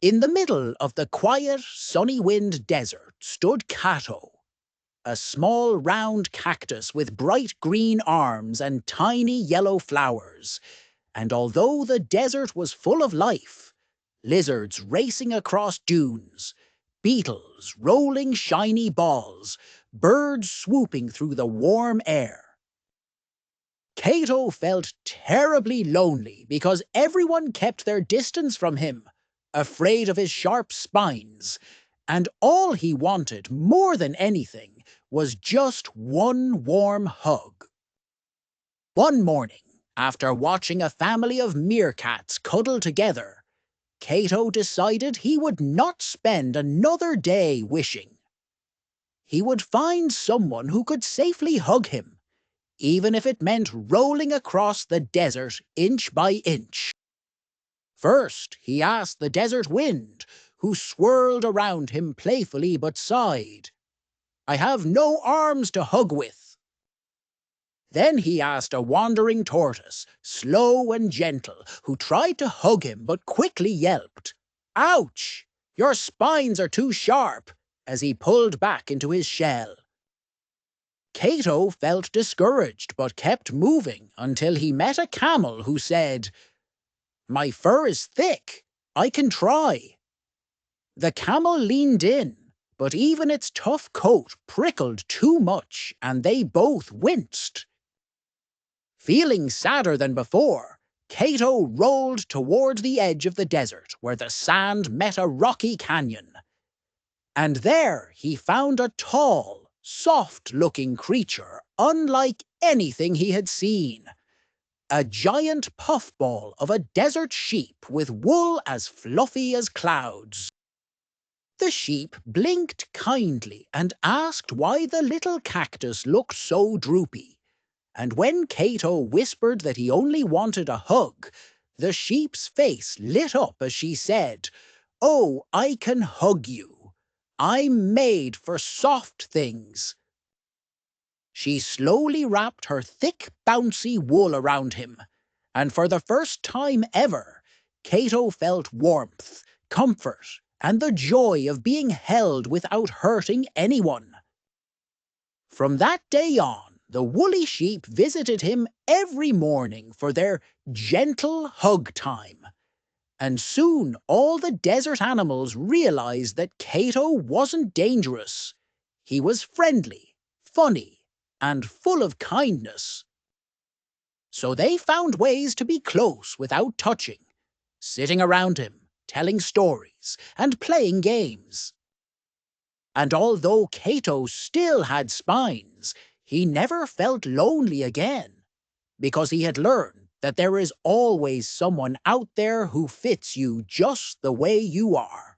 In the middle of the quiet, Sunnywind Desert stood Cato, a small round cactus with bright green arms and tiny yellow flowers. And although the desert was full of life, lizards racing across dunes, beetles rolling shiny balls, birds swooping through the warm air, Cato felt terribly lonely because everyone kept their distance from him, afraid of his sharp spines, and all he wanted more than anything was just one warm hug. One morning, after watching a family of meerkats cuddle together, Cato decided he would not spend another day wishing. He would find someone who could safely hug him, even if it meant rolling across the desert inch by inch. First, he asked the desert wind, who swirled around him playfully but sighed, "I have no arms to hug with." Then he asked a wandering tortoise, slow and gentle, who tried to hug him but quickly yelped, "Ouch! Your spines are too sharp," as he pulled back into his shell. Cato felt discouraged but kept moving until he met a camel who said, "My fur is thick. I can try." The camel leaned in, but even its tough coat prickled too much, and they both winced. Feeling sadder than before, Cato rolled toward the edge of the desert where the sand met a rocky canyon. And there he found a tall, soft-looking creature unlike anything he had seen. A giant puffball of a desert sheep with wool as fluffy as clouds. The sheep blinked kindly and asked why the little cactus looked so droopy. And when Cato whispered that he only wanted a hug, the sheep's face lit up as she said, "Oh, I can hug you. I'm made for soft things." She slowly wrapped her thick, bouncy wool around him, and for the first time ever, Cato felt warmth, comfort, and the joy of being held without hurting anyone. From that day on, the woolly sheep visited him every morning for their gentle hug time. And soon all the desert animals realized that Cato wasn't dangerous. He was friendly, funny, and full of kindness. So they found ways to be close without touching, sitting around him, telling stories, and playing games. And although Cato still had spines, he never felt lonely again, because he had learned that there is always someone out there who fits you just the way you are.